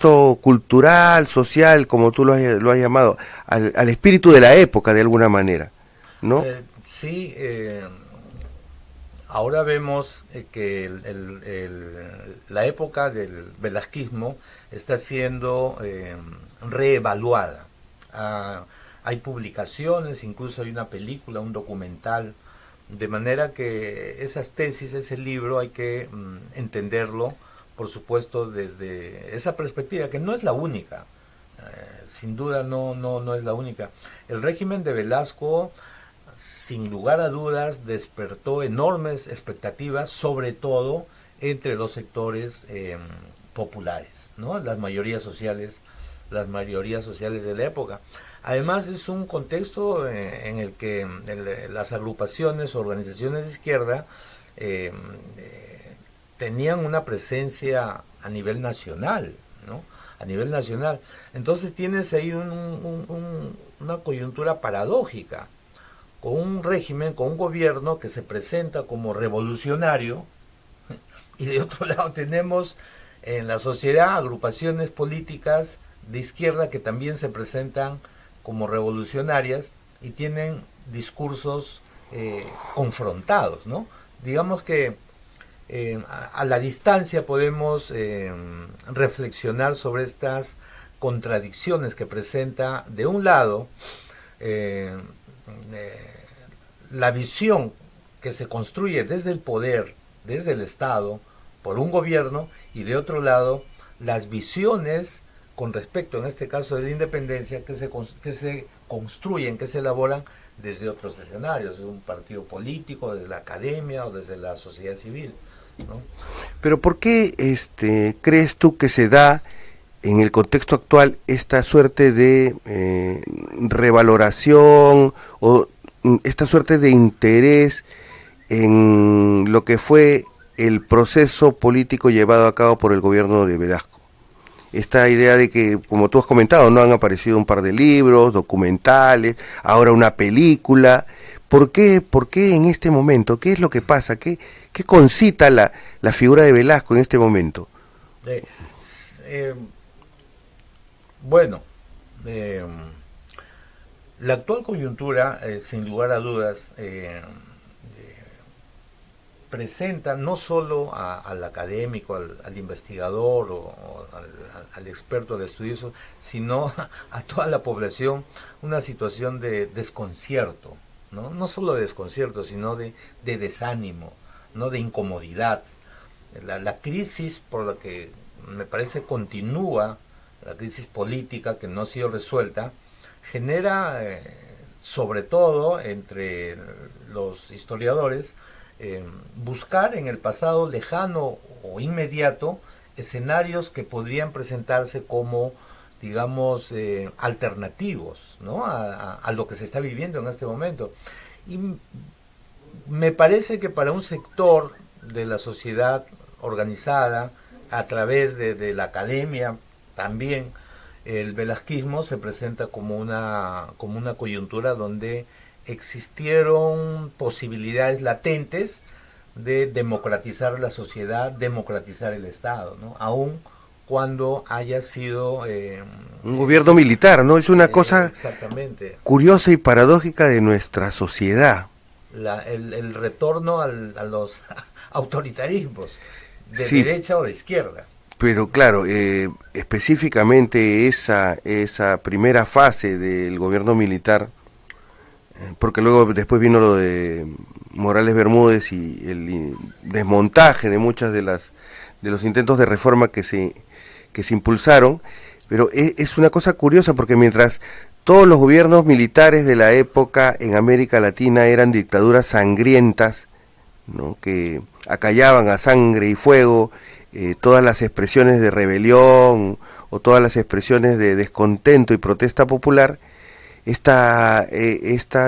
contexto cultural, social, como tú lo has llamado, al espíritu de la época de alguna manera, ¿no? Sí, ahora vemos que la época del velasquismo está siendo reevaluada. Hay publicaciones, incluso hay una película, un documental, de manera que esas tesis, ese libro, hay que entenderlo, por supuesto, desde esa perspectiva, que no es la única, sin duda no es la única. El régimen de Velasco, sin lugar a dudas, despertó enormes expectativas, sobre todo entre los sectores populares, ¿no? Las mayorías sociales de la época. Además, es un contexto en el que las agrupaciones, organizaciones de izquierda tenían una presencia a nivel nacional, ¿no? A nivel nacional. Entonces tienes ahí una coyuntura paradójica, con un régimen, con un gobierno que se presenta como revolucionario, y de otro lado tenemos en la sociedad agrupaciones políticas de izquierda que también se presentan como revolucionarias y tienen discursos confrontados, ¿no? Digamos que a la distancia podemos reflexionar sobre estas contradicciones que presenta, de un lado, la visión que se construye desde el poder, desde el Estado, por un gobierno, y de otro lado, las visiones con respecto, en este caso, de la independencia, que se construyen, que se elaboran desde otros escenarios, desde un partido político, desde la academia o desde la sociedad civil, ¿no? Pero ¿por qué crees tú que se da en el contexto actual esta suerte de revaloración o esta suerte de interés en lo que fue el proceso político llevado a cabo por el gobierno de Velasco? Esta idea de que, como tú has comentado, no han aparecido un par de libros, documentales, ahora una película. ¿Por qué en este momento? ¿Qué es lo que pasa? ¿Qué concita la figura de Velasco en este momento? Bueno, la actual coyuntura, sin lugar a dudas, presenta no solo al académico, al investigador o al experto de estudios, sino a toda la población una situación de desconcierto, ¿no? No solo de desconcierto, sino de desánimo, ¿no? De incomodidad. La crisis por la que me parece continúa, la crisis política que no ha sido resuelta, genera, sobre todo entre los historiadores, buscar en el pasado lejano o inmediato escenarios que podrían presentarse como, digamos, alternativos, ¿no? a lo que se está viviendo en este momento. Y me parece que para un sector de la sociedad organizada, a través de la academia también, el velasquismo se presenta como una coyuntura donde existieron posibilidades latentes de democratizar la sociedad, democratizar el Estado, ¿no? Aún cuando haya sido un gobierno militar, ¿no? Es una cosa exactamente curiosa y paradójica de nuestra sociedad. El retorno a los autoritarismos de Sí, derecha o de izquierda. pero claro, específicamente esa primera fase del gobierno militar, porque luego después vino lo de Morales Bermúdez y el desmontaje de muchas de los intentos de reforma que se impulsaron, pero es una cosa curiosa porque mientras todos los gobiernos militares de la época en América Latina eran dictaduras sangrientas, ¿no? Que acallaban a sangre y fuego todas las expresiones de rebelión o todas las expresiones de descontento y protesta popular, esta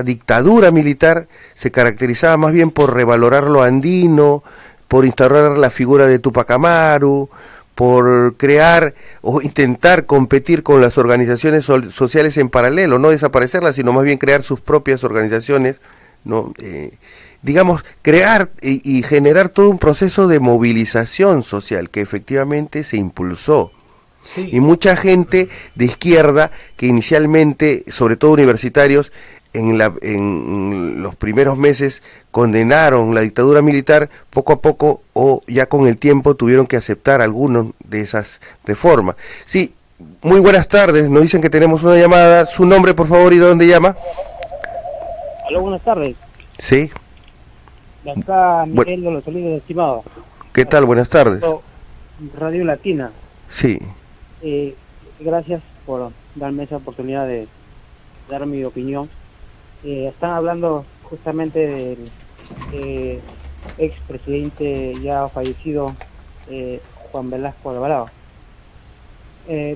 dictadura militar se caracterizaba más bien por revalorar lo andino, por instaurar la figura de Tupac Amaru, por crear o intentar competir con las organizaciones sociales en paralelo, no desaparecerlas, sino más bien crear sus propias organizaciones, ¿no? Digamos, crear y generar todo un proceso de movilización social que efectivamente se impulsó. Sí. Y mucha gente de izquierda que inicialmente, sobre todo universitarios, en los primeros meses condenaron la dictadura militar, poco a poco o ya con el tiempo tuvieron que aceptar algunas de esas reformas. Sí, muy buenas tardes, nos dicen que tenemos una llamada. Su nombre, por favor, y de dónde llama. Hola, buenas tardes. Sí. De acá Miguel de los Olivos, estimado. ¿Qué tal? Buenas tardes. Radio Latina. Sí. Gracias por darme esa oportunidad de dar mi opinión. Están hablando justamente del expresidente ya fallecido, Juan Velasco Alvarado.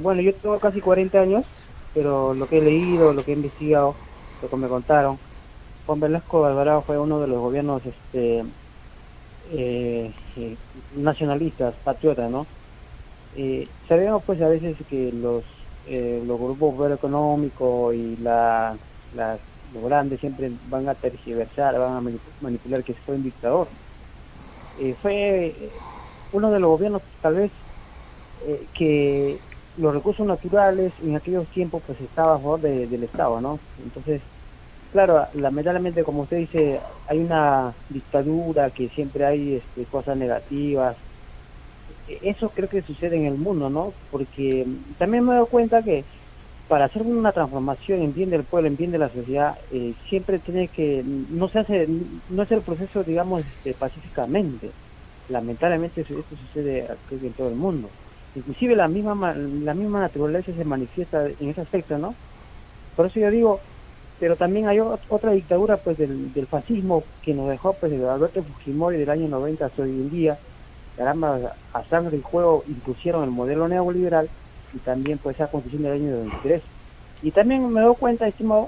Bueno, yo tengo casi 40 años, pero lo que he leído, lo que he investigado, lo que me contaron, Juan Velasco Alvarado fue uno de los gobiernos nacionalistas, patriotas, ¿no? Sabemos pues a veces que los grupos poder económico y los grandes siempre van a tergiversar, van a manipular que fue un dictador. Fue uno de los gobiernos tal vez que los recursos naturales en aquellos tiempos pues estaba a favor del Estado, ¿no? Entonces, claro, lamentablemente, como usted dice, hay una dictadura, que siempre hay cosas negativas. Eso creo que sucede en el mundo, ¿no? Porque también me he dado cuenta que para hacer una transformación en bien del pueblo, en bien de la sociedad, siempre tiene que, no es el proceso, digamos, pacíficamente. Lamentablemente esto sucede creo que en todo el mundo. Inclusive la misma naturaleza se manifiesta en ese aspecto, ¿no? Por eso yo digo, pero también hay otra dictadura pues del fascismo que nos dejó pues de Alberto Fujimori del año 90 hasta hoy en día. Caramba, a sangre y juego impusieron el modelo neoliberal y también pues esa constitución del año 93. Y también me doy cuenta, estimado,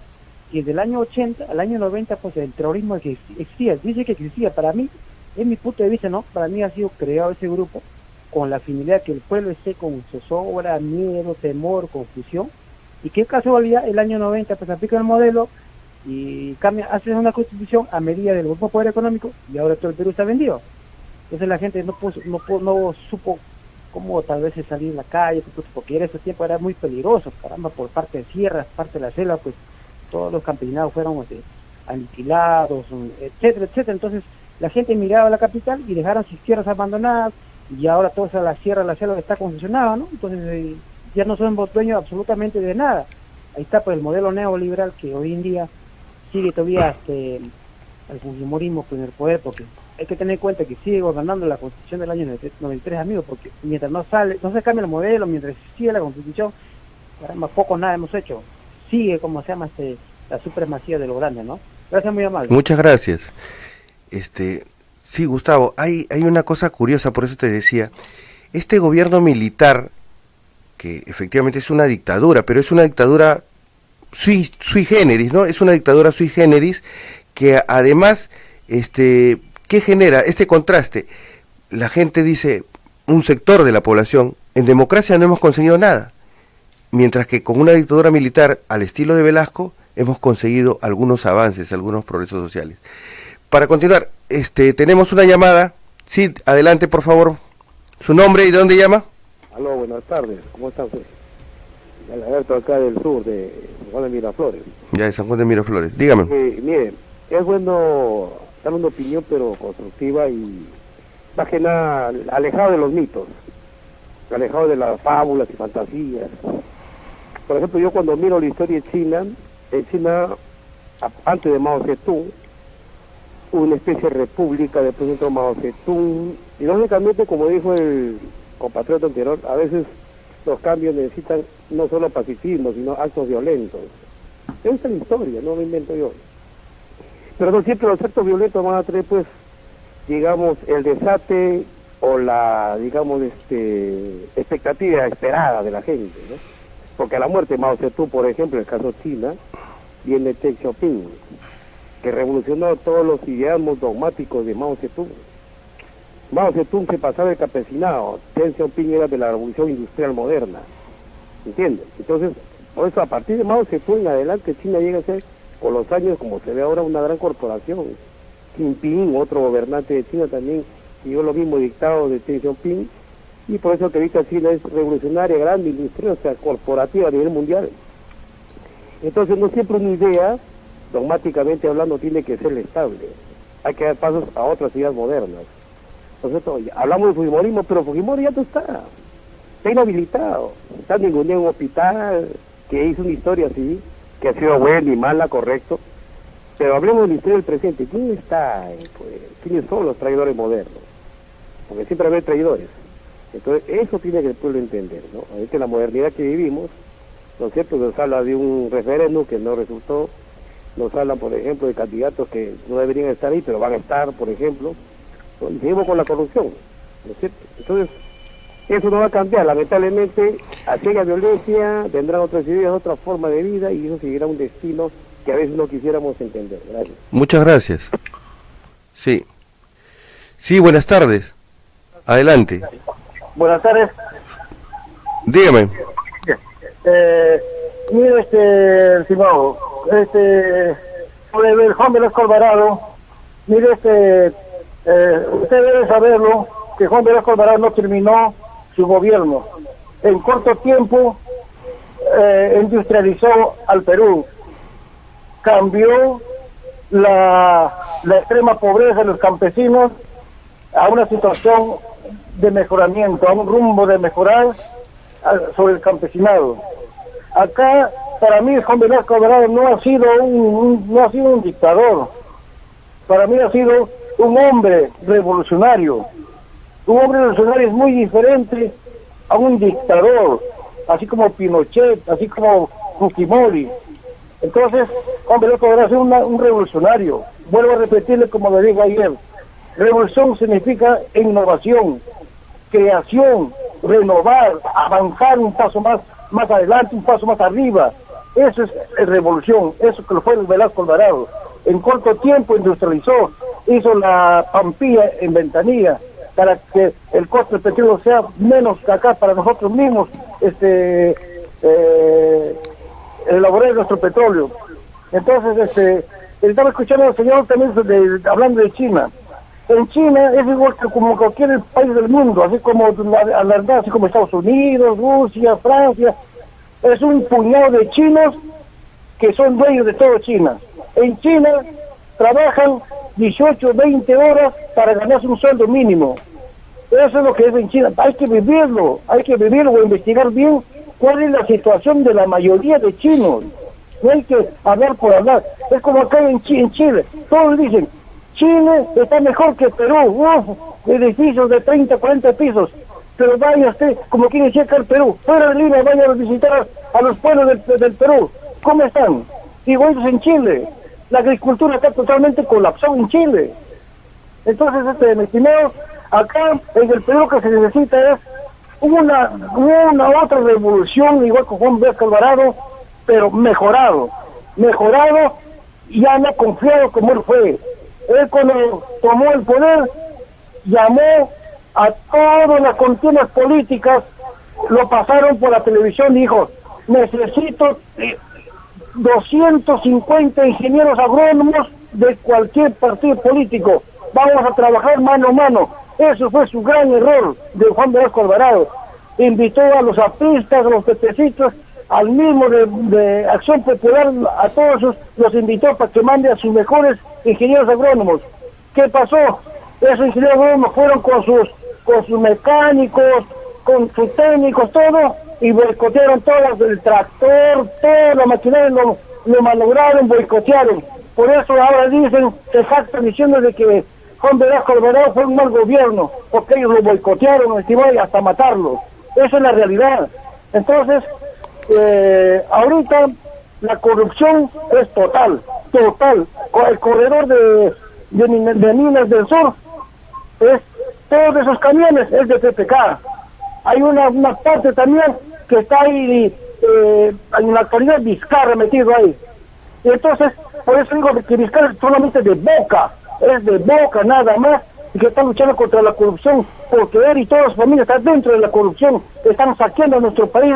que del año 80 al año 90 pues el terrorismo que existía, dice que existía, para mí, es mi punto de vista, ¿no? Para mí ha sido creado ese grupo con la finalidad que el pueblo esté con zozobra, miedo, temor, confusión, y qué casualidad, el año 90 pues aplica el modelo y cambia, hace una constitución a medida del grupo poder económico y ahora todo el Perú está vendido. Entonces la gente no supo cómo tal vez salir en la calle, porque en ese tiempo era muy peligroso, caramba, por parte de sierras, parte de la selva, pues todos los campesinados fueron aniquilados, etcétera, etcétera. Entonces la gente miraba a la capital y dejaron sus tierras abandonadas, y ahora toda la sierra, la selva está concesionada, ¿no? Entonces ya no somos dueños absolutamente de nada. Ahí está pues el modelo neoliberal que hoy en día sigue todavía el fujimorismo pues, en el poder, porque hay que tener en cuenta que sigue gobernando la constitución del año 93, amigos, porque mientras no se cambia el modelo, mientras sigue la constitución, caramba, poco nada hemos hecho. Sigue, como se llama, la supremacía de lo grande, ¿no? Gracias, muy amable. Muchas gracias. Sí, Gustavo, hay una cosa curiosa, por eso te decía, este gobierno militar, que efectivamente es una dictadura, pero es una dictadura sui generis, ¿no? Es una dictadura sui generis que además, ¿qué genera este contraste? La gente dice, un sector de la población, en democracia no hemos conseguido nada, mientras que con una dictadura militar al estilo de Velasco hemos conseguido algunos avances, algunos progresos sociales. Para continuar, tenemos una llamada. Sí, adelante, por favor. ¿Su nombre y de dónde llama? Aló, buenas tardes. ¿Cómo está usted? Alberto, acá del sur, de San Juan de Miraflores. Ya, de San Juan de Miraflores. Dígame. Mire, es bueno dar una opinión, pero constructiva y más que nada alejado de los mitos, alejado de las fábulas y fantasías. Por ejemplo, yo cuando miro la historia de China, en China, antes de Mao Zedong, una especie de república, después entró Mao Zedong, y lógicamente, como dijo el compatriota anterior, a veces los cambios necesitan no solo pacifismo, sino actos violentos. Esa es la historia, no lo invento yo. Pero no siempre los actos violentos van a traer, pues, digamos, el desate o la, digamos, expectativa esperada de la gente, ¿no? Porque a la muerte de Mao Zedong, por ejemplo, en el caso de China, viene Deng Xiaoping, que revolucionó todos los ideales dogmáticos de Mao Zedong. Mao Zedong se pasaba del campesinado, Deng Xiaoping era de la revolución industrial moderna, ¿entiendes? Entonces, por eso a partir de Mao Zedong en adelante, China llega a ser, con los años, como se ve ahora, una gran corporación. Xi Jinping, otro gobernante de China, también siguió lo mismo dictado de Deng Xiaoping, Y por eso que ahorita China es revolucionaria, grande, industriosa, corporativa a nivel mundial. Entonces no siempre una idea, dogmáticamente hablando, tiene que ser estable. Hay que dar pasos a otras ideas modernas. Nosotros hablamos de Fujimorismo, pero Fujimori ya no está inhabilitado, está ninguneado en un hospital, que hizo una historia así, que ha sido buena y mala, correcto, pero hablemos de la historia del presente. ¿Quién está ahí, pues? ¿Quiénes son los traidores modernos? Porque siempre hay traidores. Entonces eso tiene que el pueblo entender, ¿no? Ahorita en la modernidad que vivimos, ¿no es cierto? Nos habla de un referéndum que no resultó, nos hablan, por ejemplo, de candidatos que no deberían estar ahí, pero van a estar, por ejemplo, ¿no? Y seguimos con la corrupción, ¿no es cierto? Entonces, eso no va a cambiar, lamentablemente, así la violencia, vendrán otras ideas, otra forma de vida, y eso seguirá un destino que a veces no quisiéramos entender. Gracias. Muchas gracias. Sí. Sí, buenas tardes. Adelante. Buenas tardes. Dígame. Mire, estimado, sobre el Juan Velasco Alvarado, mire, usted debe saberlo, que Juan Velasco Alvarado no terminó su gobierno. En corto tiempo industrializó al Perú, cambió la extrema pobreza de los campesinos a una situación de mejoramiento, a un rumbo de mejorar sobre el campesinado. Acá, para mí, Juan Velasco Alvarado no ha sido un dictador. Para mí ha sido un hombre revolucionario. Un hombre revolucionario es muy diferente a un dictador, así como Pinochet, así como Fujimori. Entonces, Juan Velasco Alvarado es un revolucionario. Vuelvo a repetirle como lo dije ayer. Revolución significa innovación, creación, renovar, avanzar un paso más adelante, un paso más arriba. Eso es revolución, eso que lo fue el Velasco Alvarado. En corto tiempo industrializó, hizo la Pampilla en Ventanilla, para que el costo del petróleo sea menos que acá para nosotros mismos, elaborar nuestro petróleo. Entonces, estaba escuchando al señor también hablando de China. En China es igual que como cualquier país del mundo, así como así como Estados Unidos, Rusia, Francia. Es un puñado de chinos que son dueños de todo China. En China trabajan 18, 20 horas para ganarse un sueldo mínimo. Eso es lo que es en China. Hay que vivirlo o investigar bien cuál es la situación de la mayoría de chinos. No hay que hablar por hablar. Es como acá en Chile. Todos dicen, Chile está mejor que Perú. Edificios de 30, 40 pisos. Pero vaya usted, como quiere decir acá el Perú, fuera de Lima, vaya a visitar a los pueblos del Perú. ¿Cómo están? Igual en Chile. La agricultura está totalmente colapsada en Chile. Entonces, mi estimado, acá en el Perú lo que se necesita es una otra revolución, igual con Juan Velasco Alvarado, pero mejorado, ya no confiado como él fue. Él cuando tomó el poder, llamó a todas las contiendas políticas, lo pasaron por la televisión y dijo, necesito 250 ingenieros agrónomos de cualquier partido político, vamos a trabajar mano a mano. Eso fue su gran error de Juan Velasco Alvarado. Invitó a los apristas, a los pepecitos, al mismo de Acción Popular, a todos los invitó para que mande a sus mejores ingenieros agrónomos. ¿Qué pasó? Esos ingenieros agrónomos fueron con sus mecánicos, con sus técnicos, todo, y boicotearon todo, el tractor, toda la maquinaria, lo malograron, boicotearon. Por eso ahora dicen, se jactan diciendo de que Juan Velasco Alvarado fue un mal gobierno, porque ellos lo boicotearon, estimado, y hasta matarlo. Esa es la realidad. Entonces, ahorita la corrupción es total. El corredor de Minas del Sur, todos esos camiones es de PPK. Hay una parte también que está ahí, en la actualidad Vizcarra metido ahí. Y entonces, por eso digo que Vizcarra es solamente de boca, es de boca nada más, y que están luchando contra la corrupción, porque él y toda su familia están dentro de la corrupción, están saqueando a nuestro país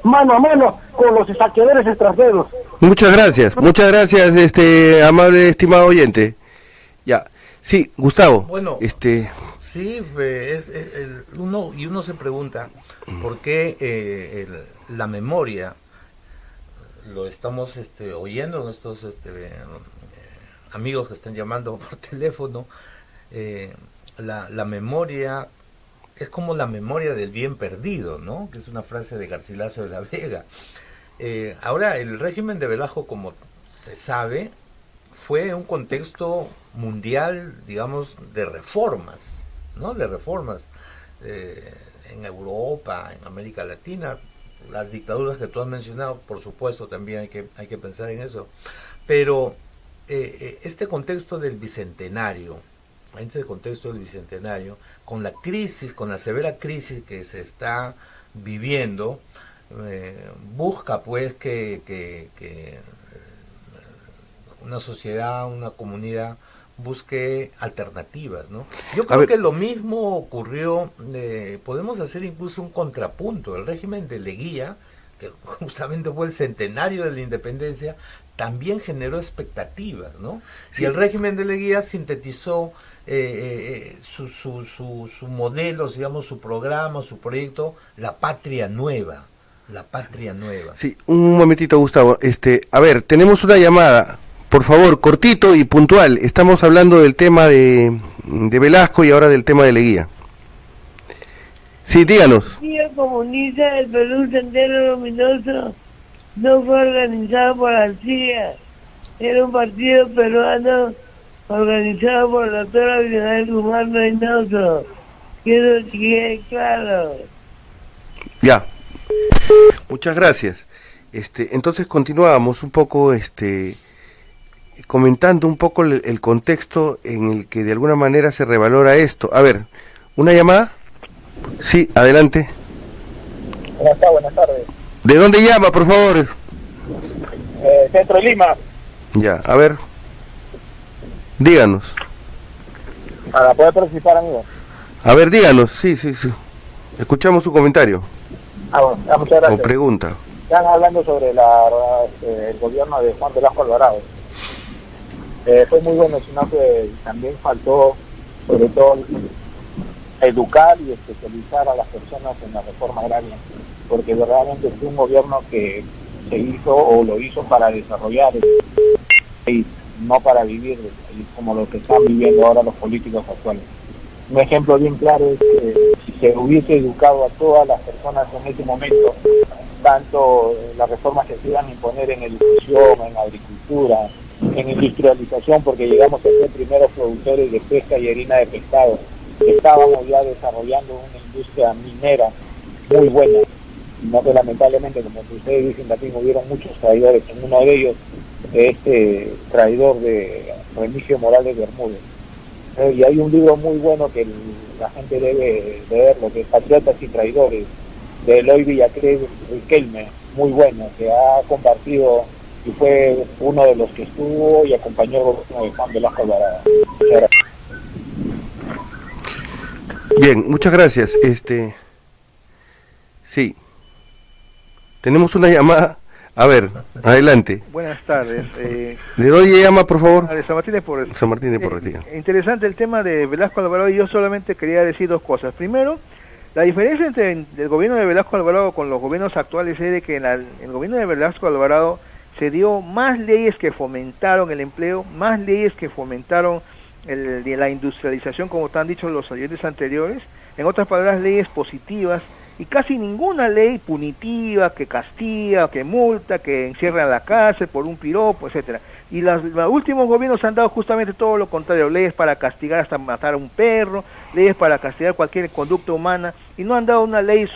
mano a mano con los saqueadores extranjeros. Muchas gracias, amable estimado oyente. Ya, sí, Gustavo. Bueno, Sí, uno se pregunta por qué la memoria, lo estamos oyendo nuestros amigos que están llamando por teléfono, la memoria es como la memoria del bien perdido, ¿no? Que es una frase de Garcilaso de la Vega. Ahora, el régimen de Velasco, como se sabe, fue un contexto mundial, digamos, de reformas, ¿no? De reformas en Europa, en América Latina, las dictaduras que tú has mencionado, por supuesto, también hay que pensar en eso. Pero este contexto del bicentenario, con la crisis, con la severa crisis que se está viviendo, busca pues que una sociedad, una comunidad busque alternativas, ¿no? Yo creo que lo mismo ocurrió, podemos hacer incluso un contrapunto. El régimen de Leguía, que justamente fue el centenario de la independencia, también generó expectativas, ¿no? Sí. Y el régimen de Leguía sintetizó su modelo, digamos, su programa, su proyecto, la patria nueva. La patria nueva. Sí, un momentito, Gustavo. A ver, tenemos una llamada. Por favor, cortito y puntual. Estamos hablando del tema de Velasco y ahora del tema de Leguía. Sí, díganos. El Partido Comunista del Perú Sendero Luminoso no fue organizado por la CIA. Era un partido peruano organizado por el doctor Abinader Guzmán Reynoso. Quiero que quede claro. Ya. Muchas gracias. Entonces continuábamos un poco, comentando un poco el contexto en el que de alguna manera se revalora esto. A ver, ¿una llamada? Sí, adelante. Buenas tardes. ¿De dónde llama, por favor? Centro Lima. Ya, a ver. Díganos. Para poder participar, amigo. A ver, díganos, sí. Escuchamos su comentario. Bueno, muchas gracias. O pregunta. Están hablando sobre el gobierno de Juan Velasco Alvarado. Fue muy bueno, sino que también faltó, sobre todo, educar y especializar a las personas en la reforma agraria, porque verdaderamente fue un gobierno que se hizo o lo hizo para desarrollar el país, no para vivir como lo que están viviendo ahora los políticos actuales. Un ejemplo bien claro es que si se hubiese educado a todas las personas en ese momento, tanto las reformas que se iban a imponer en educación, en agricultura, en industrialización, porque llegamos a ser primeros productores de pesca y harina de pescado, estábamos ya desarrollando una industria minera muy buena, sino que lamentablemente, como ustedes dicen, también hubieron muchos traidores, en uno de ellos este traidor de Remigio Morales Bermúdez. Y hay un libro muy bueno que la gente debe leerlo, que es Patriotas y Traidores, de Eloy Villacrés Riquelme, muy bueno, que ha compartido y fue uno de los que estuvo y acompañó al gobierno de Juan Velasco Alvarado. Muchas gracias. Bien, muchas gracias. Sí. Tenemos una llamada. A ver, adelante. Buenas tardes. ¿De dónde llama, por favor? De San Martín de Porres. San Martín de Porres. Interesante el tema de Velasco Alvarado, y yo solamente quería decir dos cosas. Primero, la diferencia entre el gobierno de Velasco Alvarado con los gobiernos actuales es de que en el gobierno de Velasco Alvarado se dio más leyes que fomentaron el empleo, más leyes que fomentaron la industrialización, como te han dicho los oyentes anteriores. En otras palabras, leyes positivas, y casi ninguna ley punitiva que castiga, que multa, que encierra en la cárcel por un piropo, etcétera. Y los últimos gobiernos han dado justamente todo lo contrario, leyes para castigar hasta matar a un perro, leyes para castigar cualquier conducta humana, y no han dado una ley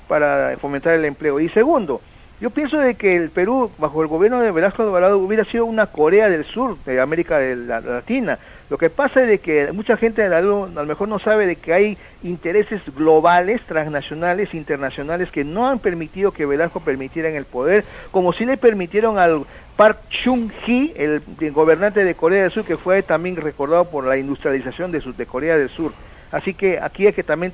para fomentar el empleo. Y segundo, yo pienso de que el Perú, bajo el gobierno de Velasco Alvarado, hubiera sido una Corea del Sur de América Latina. Lo que pasa es de que mucha gente a lo mejor no sabe de que hay intereses globales, transnacionales, internacionales, que no han permitido que Velasco permitiera en el poder, como si le permitieron al Park Chung-hee, el gobernante de Corea del Sur, que fue también recordado por la industrialización de Corea del Sur. Así que aquí hay que también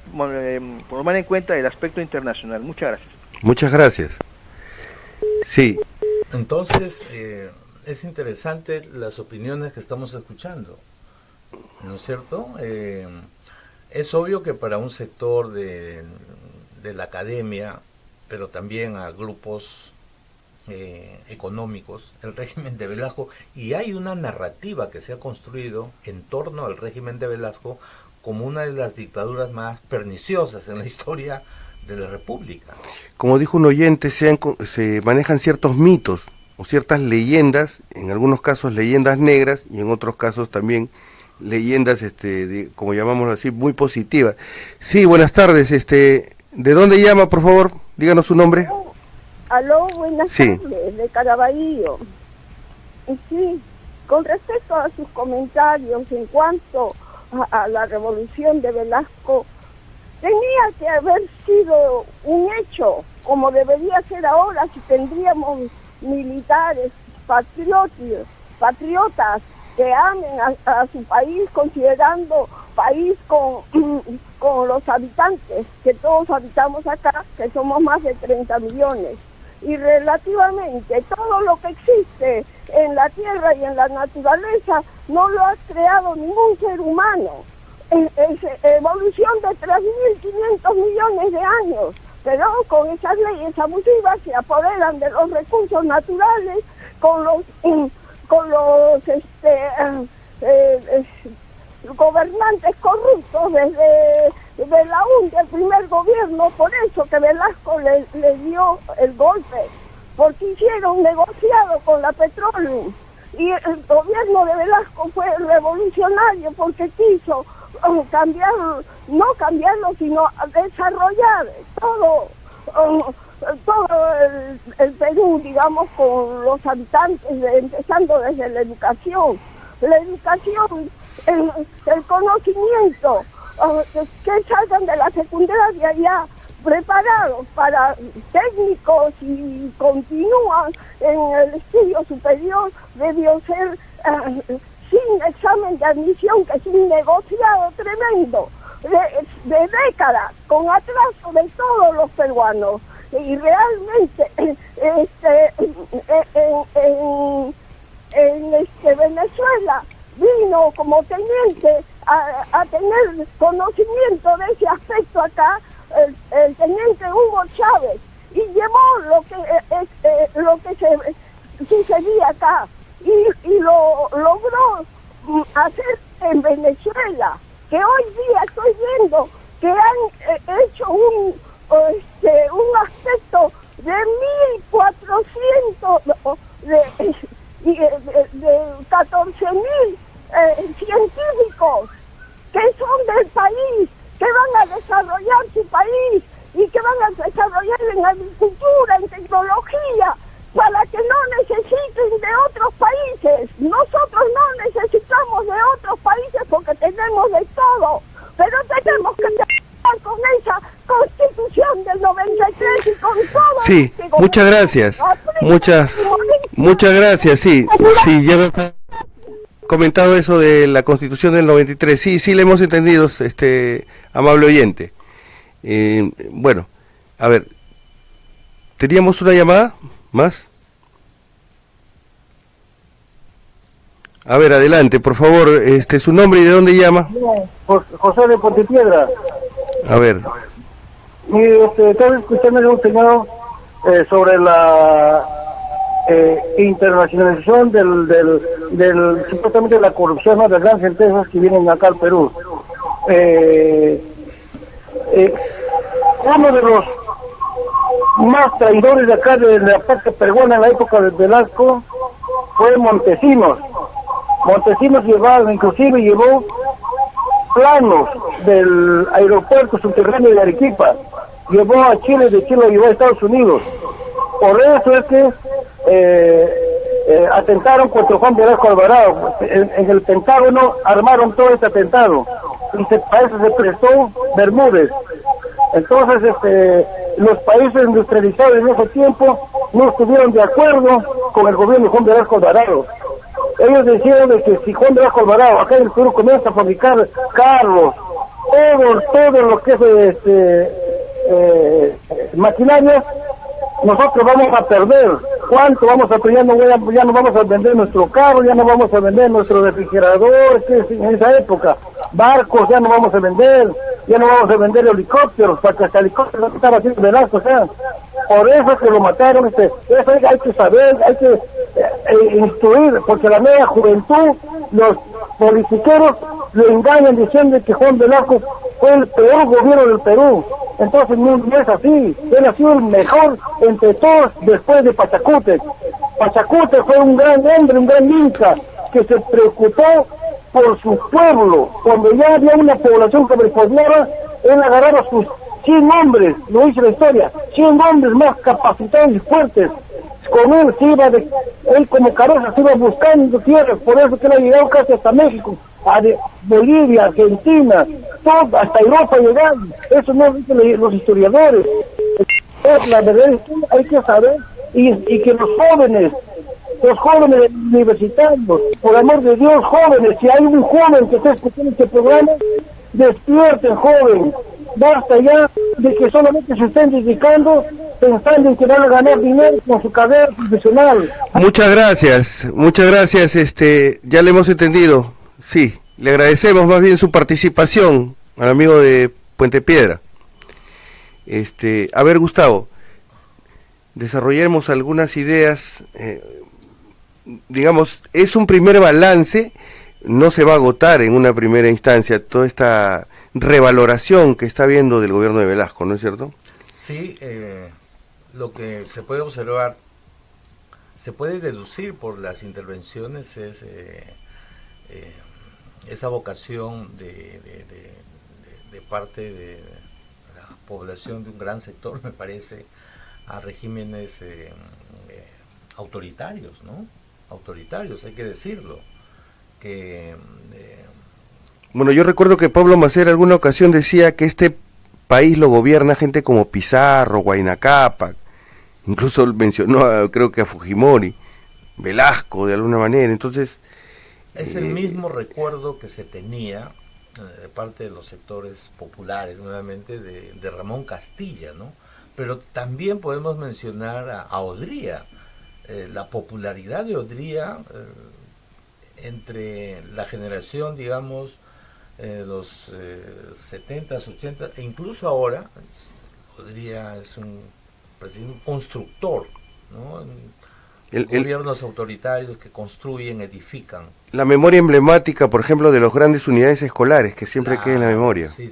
tomar en cuenta el aspecto internacional. Muchas gracias. Muchas gracias. Sí. Entonces, es interesante las opiniones que estamos escuchando, ¿no es cierto? Es obvio que para un sector de la academia, pero también a grupos económicos, el régimen de Velasco, y hay una narrativa que se ha construido en torno al régimen de Velasco como una de las dictaduras más perniciosas en la historia de la República. Como dijo un oyente, se manejan ciertos mitos o ciertas leyendas, en algunos casos leyendas negras y en otros casos también leyendas, como llamamos así, muy positivas. Sí, buenas tardes. ¿De dónde llama, por favor? Díganos su nombre. Aló, buenas tardes, de Caraballo. Sí, con respecto a sus comentarios en cuanto a la revolución de Velasco, tenía que haber sido un hecho, como debería ser ahora si tendríamos militares patriotas que amen a su país, considerando país con los habitantes, que todos habitamos acá, que somos más de 30 millones. Y relativamente todo lo que existe en la tierra y en la naturaleza no lo ha creado ningún ser humano. Es evolución de 3.500 millones de años, pero con esas leyes abusivas se apoderan de los recursos naturales con los gobernantes corruptos desde la del primer gobierno. Por eso que Velasco le dio el golpe, porque hicieron negociado con la Petroleum, y el gobierno de Velasco fue revolucionario porque quiso no cambiarlo, sino desarrollar todo el Perú, digamos, con los habitantes, empezando desde la educación, el conocimiento, que salgan de la secundaria ya preparados para técnicos y continúan en el estudio superior. Debió ser sin examen de admisión, que es un negociado tremendo de décadas, con atraso de todos los peruanos. Y realmente en Venezuela vino como teniente a tener conocimiento de ese aspecto acá el teniente Hugo Chávez, y llevó lo que se sucedía acá y lo logró hacer en Venezuela, que hoy día estoy viendo que han hecho un aspecto de 1.400 de 14.000 científicos que son del país, que van a desarrollar su país y que van a desarrollar en agricultura, en tecnología, para que no necesiten de otros países. Nosotros no necesitamos de otros países porque tenemos de todo, pero tenemos que terminar con esa Constitución del 93 y con todo. Sí, muchas gracias. Muchas gracias, sí, ya me ha comentado eso de la Constitución del 93. Sí, le hemos entendido, amable oyente. Bueno, a ver, ¿teníamos una llamada más? A ver, adelante, por favor, su nombre y de dónde llama. José de Pontepiedra. A ver. Estaba escuchando un señor sobre la internacionalización del supuestamente la corrupción, ¿no?, de las grandes empresas que vienen acá al Perú. Uno de los más traidores de acá de la parte peruana en la época de Velasco fue Montesinos. Montesinos inclusive llevó planos del aeropuerto subterráneo de Arequipa, llevó a Chile, de Chile lo llevó a Estados Unidos. Por eso es que atentaron contra Juan Velasco Alvarado. En el Pentágono armaron todo este atentado y para eso se prestó Bermúdez. Entonces los países industrializados en ese tiempo no estuvieron de acuerdo con el gobierno de Juan Velasco Alvarado. Ellos decían de que si Juan Velasco Alvarado acá en el Perú comienza a fabricar carros, todo lo que es maquinaria, nosotros vamos a perder. ¿Cuánto vamos a perder? Ya no vamos a vender nuestro carro, ya no vamos a vender nuestro refrigerador, que es en esa época. barcos ya no vamos a vender, ya no vamos a vender helicópteros, porque hasta helicópteros no estaba haciendo Velasco, o sea, por eso que lo mataron, eso hay que saber, hay que instruir, porque la nueva juventud, los politiqueros lo engañan diciendo que Juan Velasco fue el peor gobierno del Perú. Entonces no es así, él ha sido el mejor entre todos después de Pachacútec. Pachacútec fue un gran hombre, un gran inca, que se preocupó por su pueblo. Cuando ya había una población que repoblaba, él agarraba sus 100 hombres, lo dice la historia, 100 hombres más capacitados y fuertes. Con él se iba, él como cabeza se iba buscando tierras, por eso que él ha llegado casi hasta México, a Bolivia, Argentina, todo, hasta Europa llegaron. Eso no lo dicen los historiadores. Es la verdad, hay que saber, y que los jóvenes universitarios, por amor de Dios, jóvenes, si hay un joven que está escuchando este programa, despierten, joven, basta ya de que solamente se estén dedicando pensando en que van a ganar dinero con su carrera profesional. Muchas gracias, ya le hemos entendido, sí, le agradecemos más bien su participación al amigo de Puente Piedra. A ver, Gustavo, desarrollemos algunas ideas, digamos, es un primer balance, no se va a agotar en una primera instancia toda esta revaloración que está habiendo del gobierno de Velasco, ¿no es cierto? Sí, lo que se puede observar, se puede deducir por las intervenciones es esa vocación de parte de la población, de un gran sector, me parece, a regímenes autoritarios, ¿no? Autoritarios, hay que decirlo. Bueno, yo recuerdo que Pablo Macera alguna ocasión decía que este país lo gobierna gente como Pizarro, Huayna Cápac, incluso mencionó creo que a Fujimori, Velasco de alguna manera, entonces... Es el mismo recuerdo que se tenía de parte de los sectores populares, nuevamente, de Ramón Castilla, ¿no? Pero también podemos mencionar a Odría, la popularidad de Odría entre la generación, digamos, los 70s, 80s, e incluso ahora, Odría es un constructor, ¿no? Gobiernos autoritarios que construyen, edifican. La memoria emblemática, por ejemplo, de las grandes unidades escolares, que siempre queda en la memoria. Sí.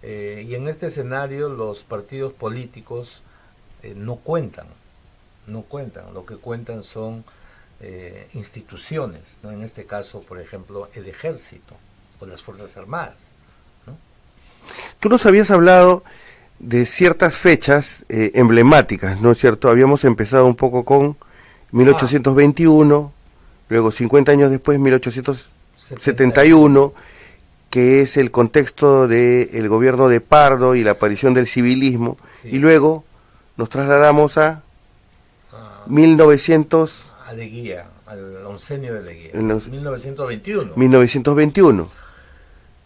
Y en este escenario los partidos políticos no cuentan, lo que cuentan son instituciones, ¿no? En este caso, por ejemplo, el ejército o las Fuerzas Armadas, ¿no? Tú nos habías hablado de ciertas fechas emblemáticas, ¿no es cierto? Habíamos empezado un poco con 1821, luego 50 años después 1871, que es el contexto del gobierno de Pardo y la aparición del civilismo, y luego nos trasladamos a 1900... A Leguía, al oncenio de Leguía, 1921. 1921.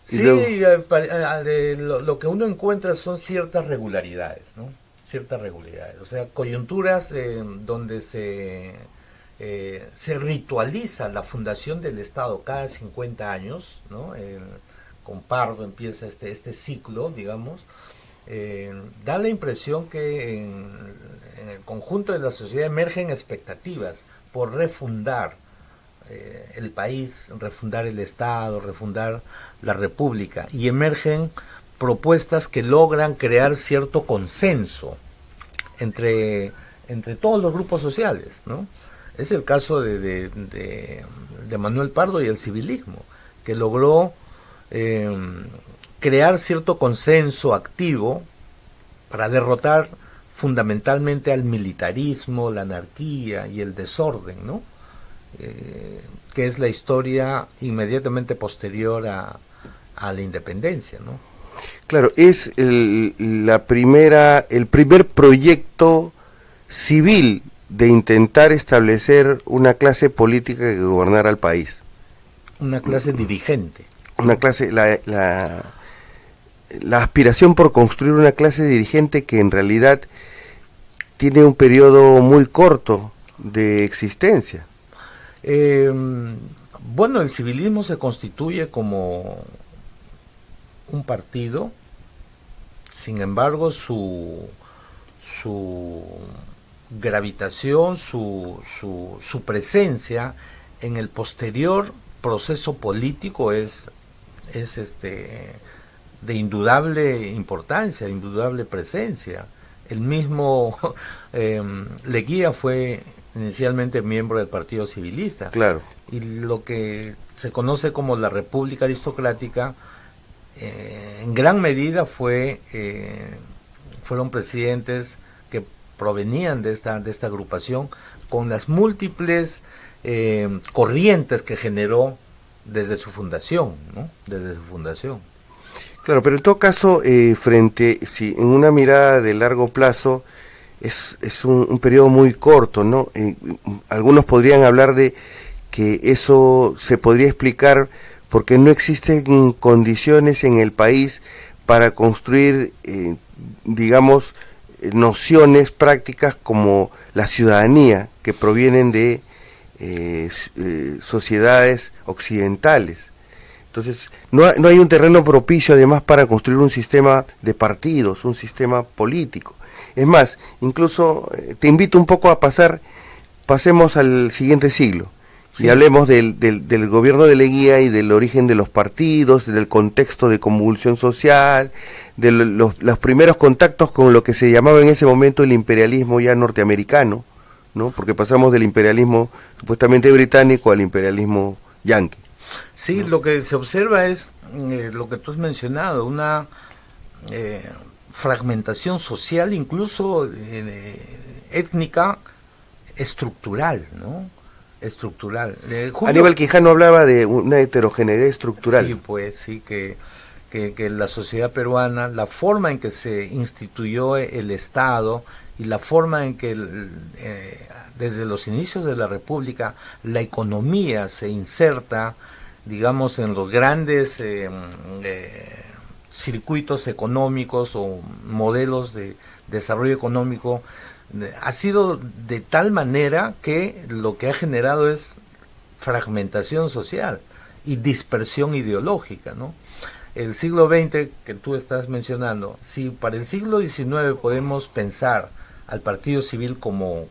Sí, lo que uno encuentra son ciertas regularidades, ¿no? Ciertas regularidades, o sea, coyunturas donde se ritualiza la fundación del Estado cada 50 años, ¿no? Con Pardo empieza este ciclo, digamos, da la impresión que en el conjunto de la sociedad emergen expectativas por refundar el país, refundar el Estado, refundar la República, y emergen propuestas que logran crear cierto consenso entre todos los grupos sociales, ¿no? Es el caso de Manuel Pardo y el civilismo, que logró crear cierto consenso activo para derrotar fundamentalmente al militarismo, la anarquía y el desorden, ¿no? Que es la historia inmediatamente posterior a la independencia, ¿no? Claro, es el primer proyecto civil de intentar establecer una clase política que gobernara el país. Una clase dirigente. Una clase, la aspiración por construir una clase dirigente que en realidad tiene un periodo muy corto de existencia. Bueno, el civilismo se constituye como un partido, sin embargo su gravitación, su presencia en el posterior proceso político es de indudable importancia, de indudable presencia. El mismo Leguía fue inicialmente miembro del Partido Civilista. Claro. Y lo que se conoce como la República Aristocrática, en gran medida fueron presidentes que provenían de esta agrupación, con las múltiples corrientes que generó desde su fundación, ¿no? Desde su fundación. Claro, pero en todo caso, en una mirada de largo plazo, es un periodo muy corto, ¿no? Algunos podrían hablar de que eso se podría explicar porque no existen condiciones en el país para construir, digamos, nociones prácticas como la ciudadanía, que provienen de sociedades occidentales. Entonces, no hay un terreno propicio además para construir un sistema de partidos, un sistema político. Es más, incluso te invito un poco a pasemos al siguiente siglo, sí, y hablemos del gobierno de Leguía y del origen de los partidos, del contexto de convulsión social, de los primeros contactos con lo que se llamaba en ese momento el imperialismo ya norteamericano, ¿no? Porque pasamos del imperialismo supuestamente británico al imperialismo yanqui. Sí, lo que se observa es lo que tú has mencionado, una fragmentación social, incluso étnica, estructural, ¿no? Estructural. Aníbal Quijano hablaba de una heterogeneidad estructural. Sí, pues sí, que la sociedad peruana, la forma en que se instituyó el Estado y la forma en que desde los inicios de la República la economía se inserta, digamos, en los grandes circuitos económicos o modelos de desarrollo económico, ha sido de tal manera que lo que ha generado es fragmentación social y dispersión ideológica, ¿no? El siglo XX que tú estás mencionando, si para el siglo XIX podemos pensar al Partido Civil como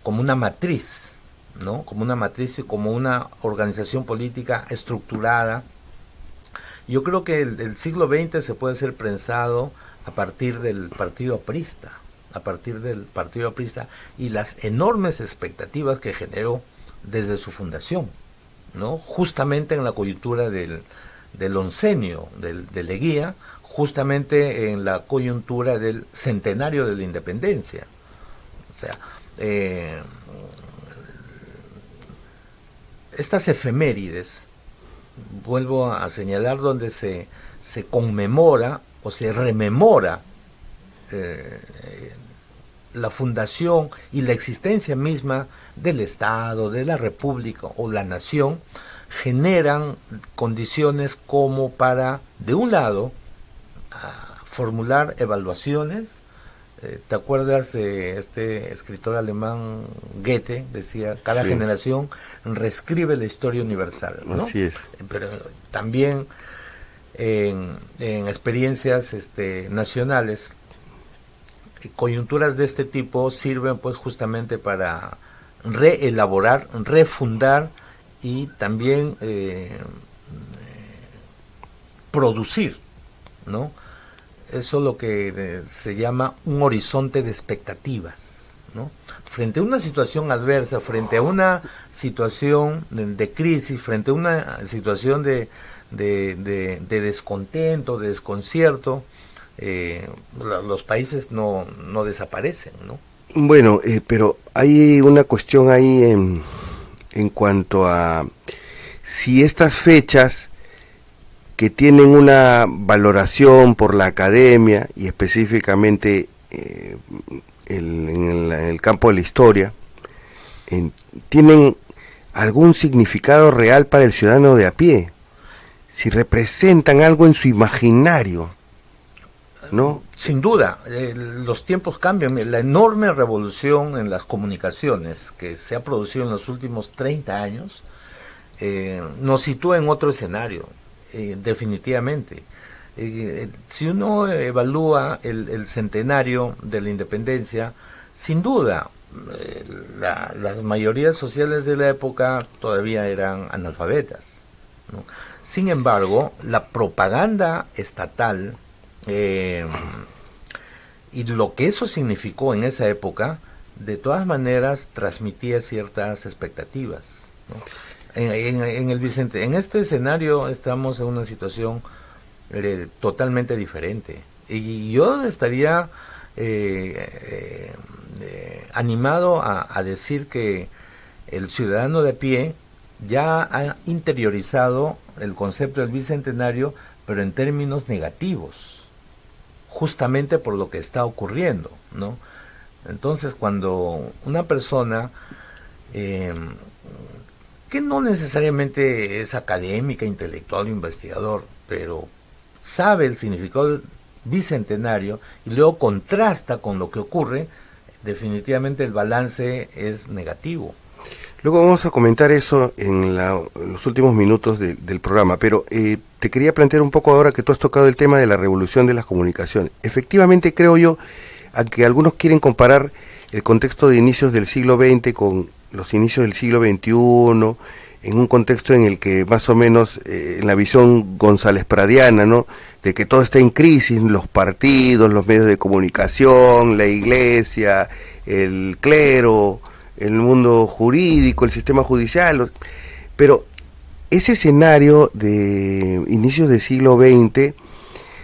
una matriz, ¿no? Como una matriz y como una organización política estructurada, yo creo que el siglo XX se puede ser pensado a partir del Partido Aprista, y las enormes expectativas que generó desde su fundación, ¿no? Justamente en la coyuntura del oncenio de Leguía, justamente en la coyuntura del centenario de la independencia. O sea, estas efemérides, vuelvo a señalar, donde se conmemora o se rememora la fundación y la existencia misma del Estado, de la República o la nación, generan condiciones como para, de un lado, formular evaluaciones. ¿Te acuerdas de este escritor alemán Goethe? Decía, cada generación reescribe la historia universal, ¿no? Así es. Pero también en experiencias nacionales, coyunturas de este tipo sirven pues justamente para reelaborar, refundar y también producir, ¿no? Eso es lo que se llama un horizonte de expectativas, ¿no? Frente a una situación adversa, frente a una situación de crisis, frente a una situación de descontento, de desconcierto, los países no desaparecen, ¿no? Bueno, pero hay una cuestión ahí en cuanto a si estas fechas que tienen una valoración por la academia y específicamente en el campo de la historia, tienen algún significado real para el ciudadano de a pie, si representan algo en su imaginario, ¿no? Sin duda, los tiempos cambian. La enorme revolución en las comunicaciones que se ha producido en los últimos 30 años nos sitúa en otro escenario, definitivamente. Si uno evalúa el centenario de la independencia, sin duda, las mayorías sociales de la época todavía eran analfabetas, ¿no? Sin embargo, la propaganda estatal y lo que eso significó en esa época, de todas maneras transmitía ciertas expectativas, ¿no? En este escenario estamos en una situación totalmente diferente, y yo estaría animado a decir que el ciudadano de a pie ya ha interiorizado el concepto del bicentenario, pero en términos negativos, justamente por lo que está ocurriendo, ¿no? Entonces, cuando una persona que no necesariamente es académica, intelectual o investigador, pero sabe el significado del bicentenario y luego contrasta con lo que ocurre, definitivamente el balance es negativo. Luego vamos a comentar eso en los últimos minutos del programa, pero te quería plantear un poco ahora que tú has tocado el tema de la revolución de las comunicaciones. Efectivamente, creo yo, a que algunos quieren comparar el contexto de inicios del siglo XX con los inicios del siglo XXI, en un contexto en el que más o menos, en la visión González Pradiana, ¿no?, de que todo está en crisis, los partidos, los medios de comunicación, la iglesia, el clero, el mundo jurídico, el sistema judicial, pero ese escenario de inicios del siglo XX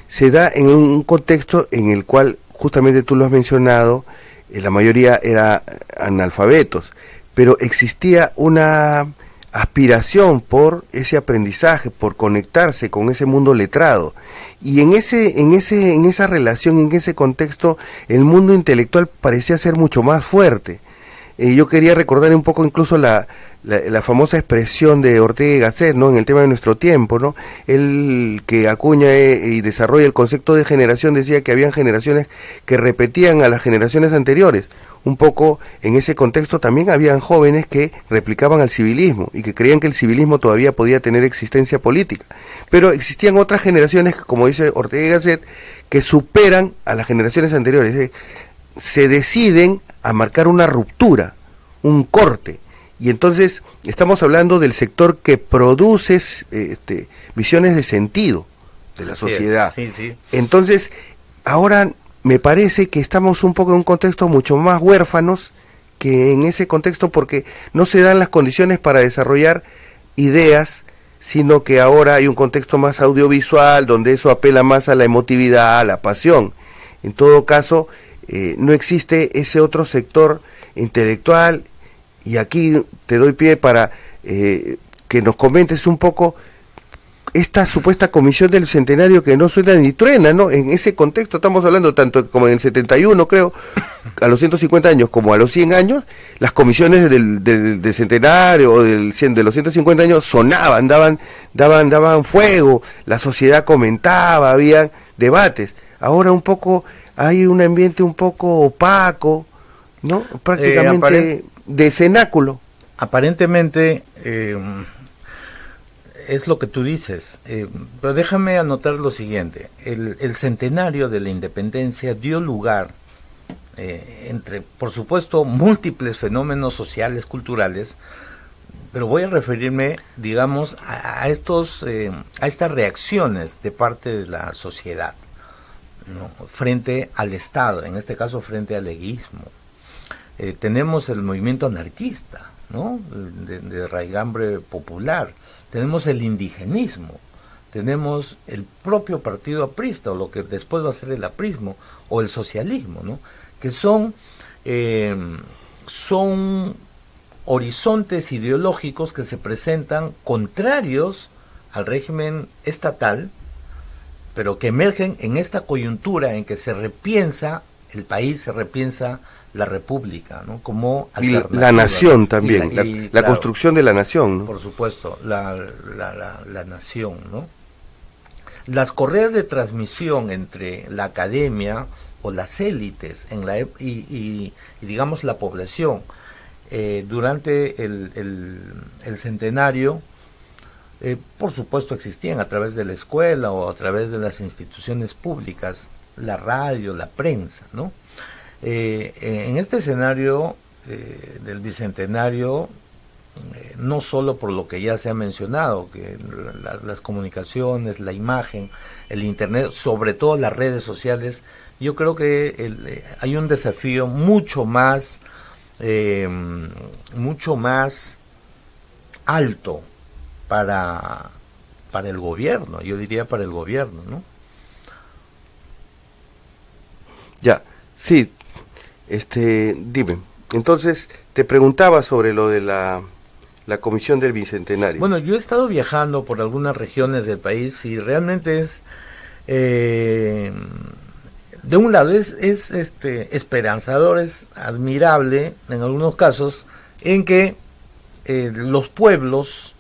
se da en un contexto en el cual, justamente tú lo has mencionado, la mayoría era analfabetos, pero existía una aspiración por ese aprendizaje, por conectarse con ese mundo letrado, y en esa relación, en ese contexto, el mundo intelectual parecía ser mucho más fuerte. Yo quería recordar un poco incluso la famosa expresión de Ortega y Gasset, ¿no?, en el tema de nuestro tiempo, ¿no? Él, que acuña y desarrolla el concepto de generación, decía que habían generaciones que repetían a las generaciones anteriores. Un poco en ese contexto también habían jóvenes que replicaban al civilismo y que creían que el civilismo todavía podía tener existencia política. Pero existían otras generaciones, como dice Ortega y Gasset, que superan a las generaciones anteriores. Se deciden a marcar una ruptura, un corte, y entonces estamos hablando del sector que produce visiones de sentido de la sociedad. Sí, sí. Entonces, ahora me parece que estamos un poco en un contexto mucho más huérfanos que en ese contexto, porque no se dan las condiciones para desarrollar ideas, sino que ahora hay un contexto más audiovisual, donde eso apela más a la emotividad, a la pasión. En todo caso, no existe ese otro sector intelectual, y aquí te doy pie para que nos comentes un poco esta supuesta comisión del centenario que no suena ni truena, ¿no? En ese contexto estamos hablando tanto como en el 71, creo, a los 150 años como a los 100 años, las comisiones del centenario o de los 150 años sonaban, daban fuego, la sociedad comentaba, había debates. Ahora un poco hay un ambiente un poco opaco, ¿no? Prácticamente de cenáculo. Aparentemente es lo que tú dices, pero déjame anotar lo siguiente. El centenario de la independencia dio lugar, entre, por supuesto, múltiples fenómenos sociales, culturales, pero voy a referirme, digamos, a estas reacciones de parte de la sociedad, ¿no?, frente al Estado, en este caso frente al leguismo. Tenemos el movimiento anarquista, ¿no?, de raigambre popular. Tenemos el indigenismo, tenemos el propio partido aprista, o lo que después va a ser el aprismo, o el socialismo, ¿no?, que son horizontes ideológicos que se presentan contrarios al régimen estatal, pero que emergen en esta coyuntura en que se repiensa el país, se repiensa la república, ¿no?, como alternativa. La nación también, la claro, construcción de la nación, ¿no? Por supuesto, la nación, ¿no? Las correas de transmisión entre la academia o las élites y digamos la población durante el centenario por supuesto existían a través de la escuela o a través de las instituciones públicas, la radio, la prensa, ¿no? En este escenario del Bicentenario, no solo por lo que ya se ha mencionado, que las comunicaciones, la imagen, el internet, sobre todo las redes sociales, yo creo que hay un desafío mucho más alto para el gobierno, yo diría para el gobierno, ¿no? Ya, sí, dime, entonces te preguntaba sobre lo de la Comisión del Bicentenario. Bueno, yo he estado viajando por algunas regiones del país y realmente es, de un lado es esperanzador, es admirable en algunos casos, en que los pueblos,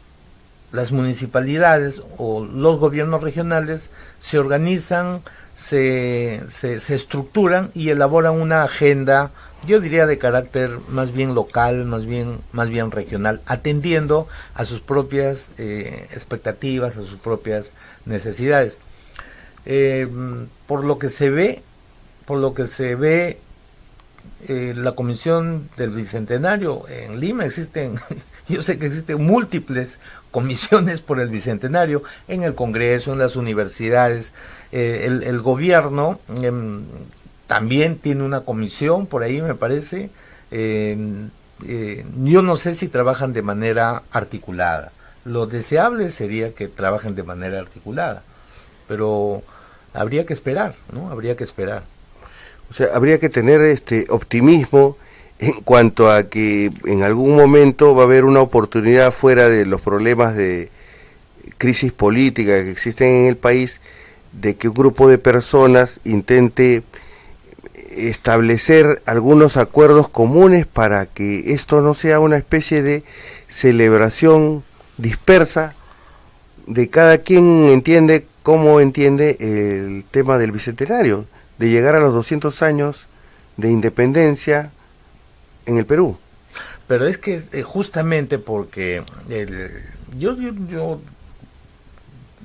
las municipalidades o los gobiernos regionales se organizan, se estructuran y elaboran una agenda, yo diría de carácter más bien local, más bien regional, atendiendo a sus propias expectativas, a sus propias necesidades. Por lo que se ve, la Comisión del Bicentenario en Lima yo sé que existen múltiples comisiones por el Bicentenario en el Congreso, en las universidades, el gobierno también tiene una comisión por ahí, me parece. Yo no sé si trabajan de manera articulada. Lo deseable sería que trabajen de manera articulada, pero habría que esperar, ¿no? Habría que esperar. O sea, habría que tener optimismo en cuanto a que en algún momento va a haber una oportunidad fuera de los problemas de crisis política que existen en el país, de que un grupo de personas intente establecer algunos acuerdos comunes para que esto no sea una especie de celebración dispersa de cada quien entiende cómo entiende el tema del Bicentenario, de llegar a los 200 años de independencia en el Perú. Pero es que justamente porque yo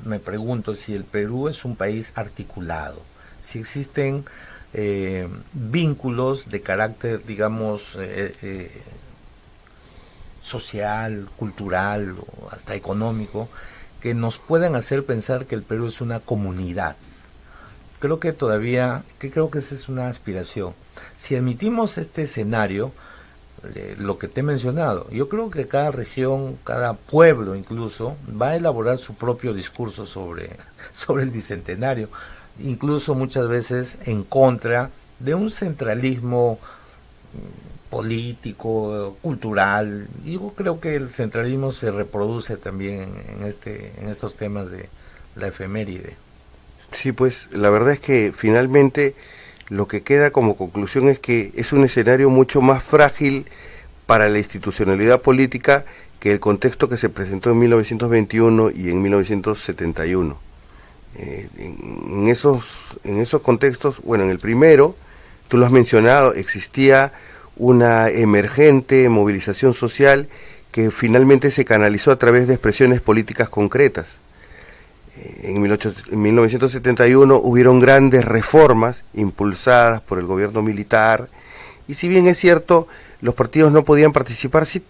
me pregunto si el Perú es un país articulado, si existen vínculos de carácter, digamos, social, cultural o hasta económico, que nos puedan hacer pensar que el Perú es una comunidad. Creo que esa es una aspiración. Si admitimos este escenario, lo que te he mencionado, yo creo que cada región, cada pueblo incluso, va a elaborar su propio discurso sobre el Bicentenario, incluso muchas veces en contra de un centralismo político, cultural. Yo creo que el centralismo se reproduce también en estos temas de la efeméride. Sí, pues la verdad es que finalmente lo que queda como conclusión es que es un escenario mucho más frágil para la institucionalidad política que el contexto que se presentó en 1921 y en 1971. En esos contextos, bueno, en el primero, tú lo has mencionado, existía una emergente movilización social que finalmente se canalizó a través de expresiones políticas concretas. En 1971 hubieron grandes reformas impulsadas por el gobierno militar, y si bien es cierto, los partidos no podían participar, sí,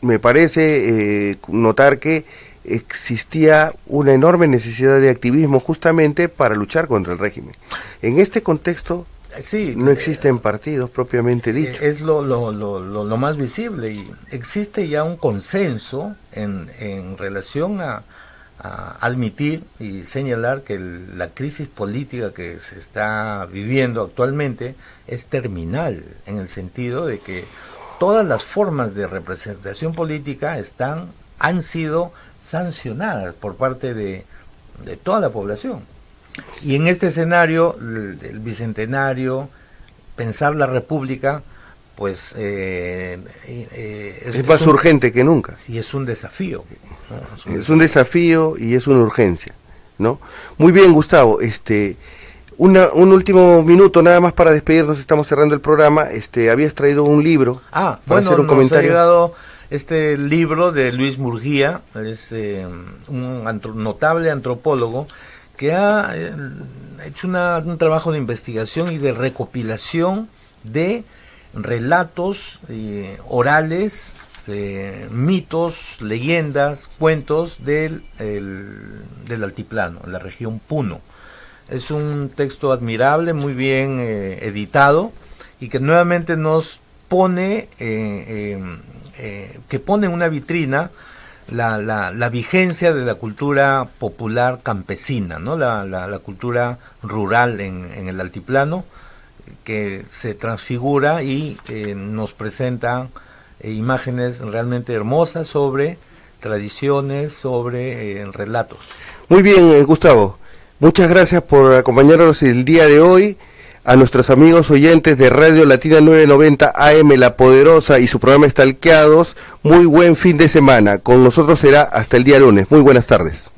me parece notar que existía una enorme necesidad de activismo justamente para luchar contra el régimen. En este contexto sí, no existen partidos propiamente dicho. Es lo más visible, y existe ya un consenso en relación a admitir y señalar que la crisis política que se está viviendo actualmente es terminal, en el sentido de que todas las formas de representación política han sido sancionadas por parte de toda la población. Y en este escenario, el Bicentenario, pensar la República, pues es más urgente que nunca. Sí, es un desafío, ¿no? Es un desafío y es una urgencia, ¿no? Muy bien, Gustavo, un último minuto nada más para despedirnos, estamos cerrando el programa. Habías traído un libro para bueno, hacer un comentario. Nos ha llegado Este libro de Luis Murguía es un notable antropólogo que ha hecho un trabajo de investigación y de recopilación de relatos orales, mitos, leyendas, cuentos del altiplano, la región Puno. Es un texto admirable, muy bien editado, y que nuevamente nos pone, que pone en una vitrina la vigencia de la cultura popular campesina, ¿no? La cultura rural en el altiplano, que se transfigura y nos presenta imágenes realmente hermosas sobre tradiciones, sobre relatos. Muy bien, Gustavo. Muchas gracias por acompañarnos el día de hoy. A nuestros amigos oyentes de Radio Latina 990 AM La Poderosa y su programa Stalkeados, muy buen fin de semana. Con nosotros será hasta el día lunes. Muy buenas tardes.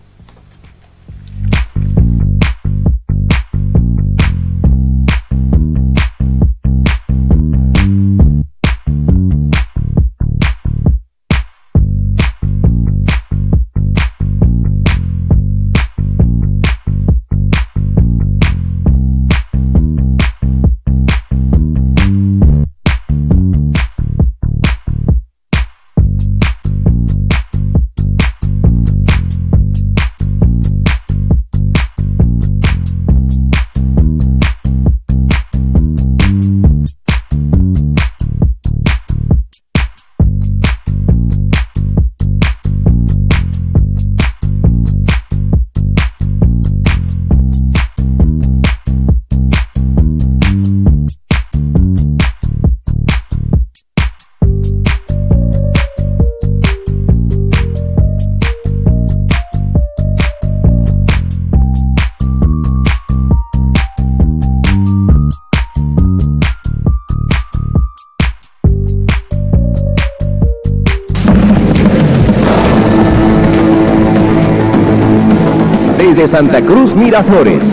De Santa Cruz Miraflores,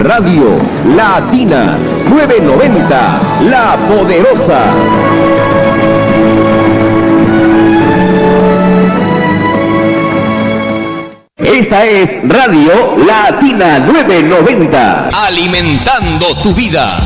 Radio Latina 990, La Poderosa. Esta es Radio Latina 990. Alimentando tu vida.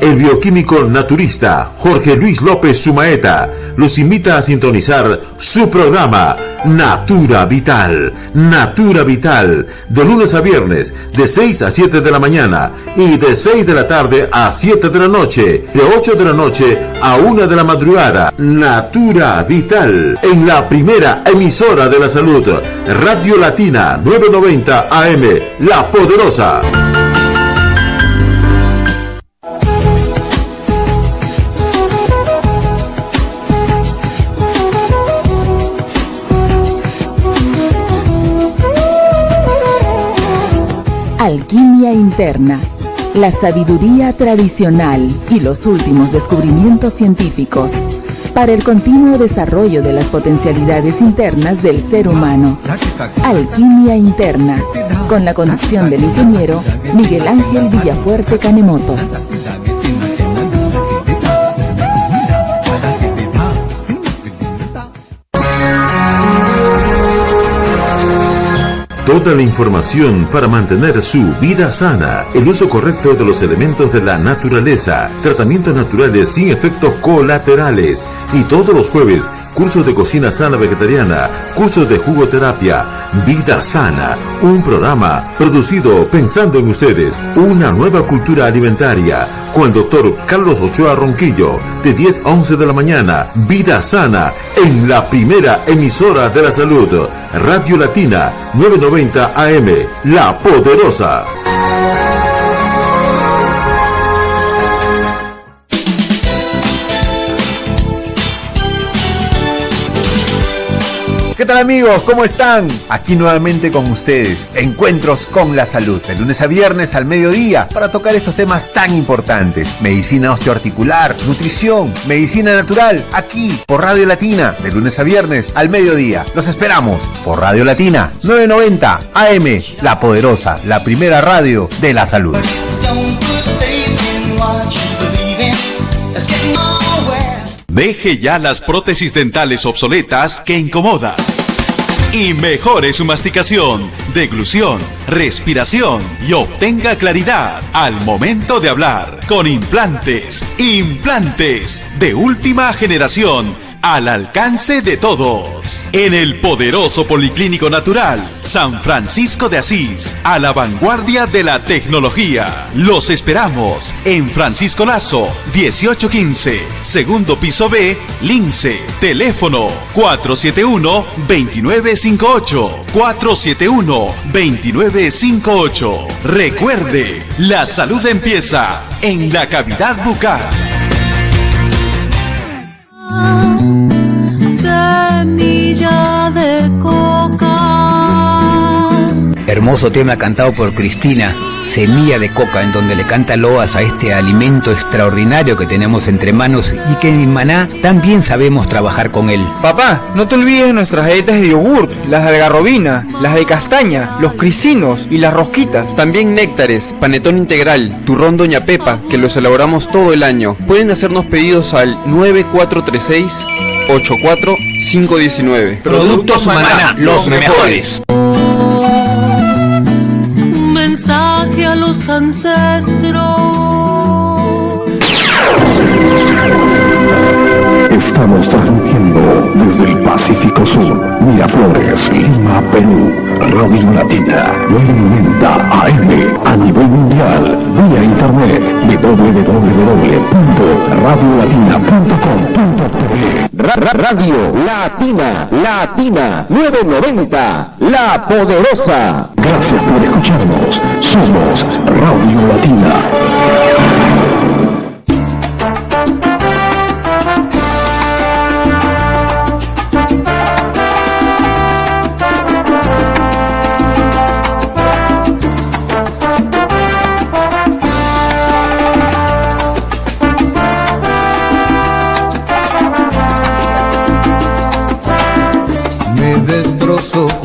El bioquímico naturista Jorge Luis López Sumaeta los invita a sintonizar su programa Natura Vital. Natura Vital, de lunes a viernes, de 6 a 7 de la mañana y de 6 de la tarde a 7 de la noche, de 8 de la noche a 1 de la madrugada. Natura Vital, en la primera emisora de la salud, Radio Latina 990 AM, La Poderosa. Alquimia interna, la sabiduría tradicional y los últimos descubrimientos científicos para el continuo desarrollo de las potencialidades internas del ser humano. Alquimia interna, con la conducción del ingeniero Miguel Ángel Villafuerte Canemoto. Toda la información para mantener su vida sana, el uso correcto de los elementos de la naturaleza, tratamientos naturales sin efectos colaterales, y todos los jueves, cursos de cocina sana vegetariana, cursos de jugoterapia, Vida Sana, un programa producido pensando en ustedes, una nueva cultura alimentaria, con el doctor Carlos Ochoa Ronquillo, de 10 a 11 de la mañana, Vida Sana, en la primera emisora de la salud, Radio Latina 990 AM, La Poderosa. ¿Qué tal, amigos? ¿Cómo están? Aquí nuevamente con ustedes, Encuentros con la Salud, de lunes a viernes al mediodía, para tocar estos temas tan importantes: medicina osteoarticular, nutrición, medicina natural, aquí por Radio Latina, de lunes a viernes al mediodía. Los esperamos por Radio Latina 990 AM, La Poderosa, la primera radio de la salud. Deje ya las prótesis dentales obsoletas que incomodan y mejore su masticación, deglución, respiración y obtenga claridad al momento de hablar con implantes de última generación al alcance de todos. En el poderoso Policlínico Natural San Francisco de Asís, a la vanguardia de la tecnología. Los esperamos en Francisco Lazo, 1815, segundo piso B, Lince. Teléfono 471-2958. 471-2958. Recuerde, la salud empieza en la cavidad bucal. Semilla de coca. Hermoso tema cantado por Cristina, Semilla de Coca, en donde le canta loas a este alimento extraordinario que tenemos entre manos y que en Maná también sabemos trabajar con él. Papá, no te olvides de nuestras galletas de yogurt, las de algarrobina, las de castaña, los crisinos y las rosquitas. También néctares, panetón integral, turrón Doña Pepa, que los elaboramos todo el año. Pueden hacernos pedidos al 9436-84519. Productos Maná, los mejores. Un mensaje a los ancestros. Estamos transmitiendo desde el Pacífico Sur, Miraflores, Lima, Perú, Radio Latina 990 AM a nivel mundial, vía internet www.radiolatina.com.tv. Radio Latina 990, la poderosa. Gracias por escucharnos. Somos Radio Latina.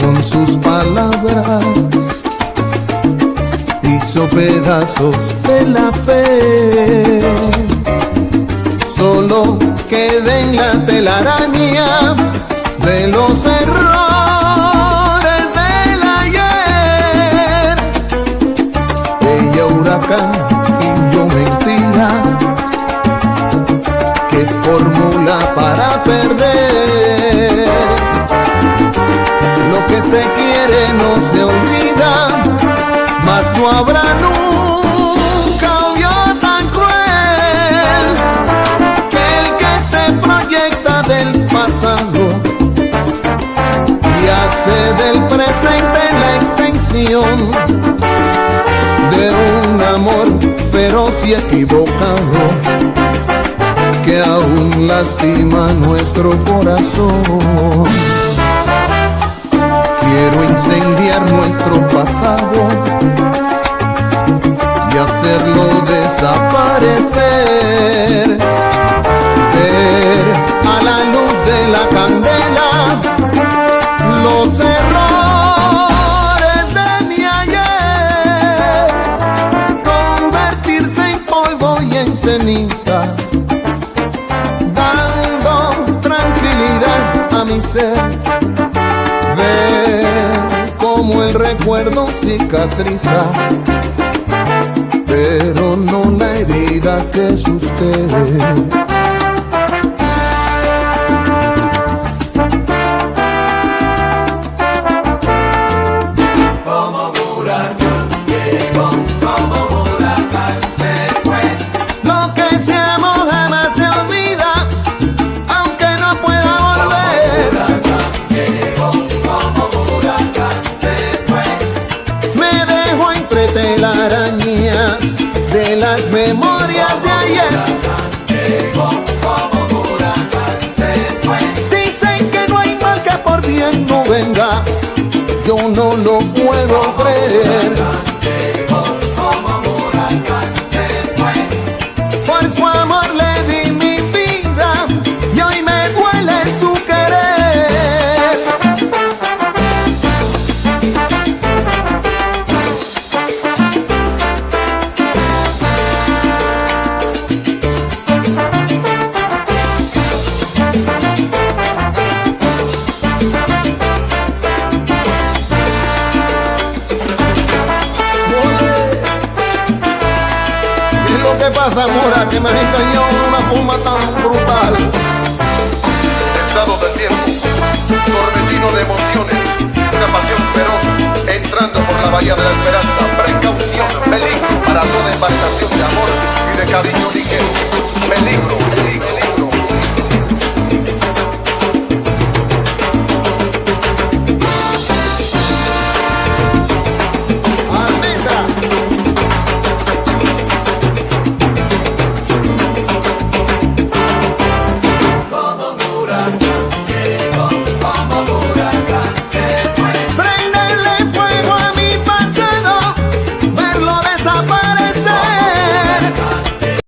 Con sus palabras hizo pedazos de la fe. Solo queda en la telaraña de los errores del ayer. Ella huracán y yo mentira. ¿Qué fórmula para perder? Lo que se quiere no se olvida, mas no habrá nunca odio tan cruel que el que se proyecta del pasado y hace del presente la extensión de un amor feroz y equivocado que aún lastima nuestro corazón. Quiero incendiar nuestro pasado y hacerlo desaparecer. Ver a la luz de la candela los errores de mi ayer, convertirse en polvo y en ceniza, dando tranquilidad a mi ser. Como el recuerdo cicatriza, pero no la herida que es usted. Memorias de ayer. Dicen que no hay mal que por bien no venga. Yo no lo puedo creer. Por su amor le di mi vida y hoy me duele su querer. te pasa, mora, que me engañó una forma tan brutal? Estado del tiempo, torbellino de emociones, una pasión feroz, entrando por la bahía de la esperanza, precaución, peligro para toda embarcación de amor y de cariño ligero, peligro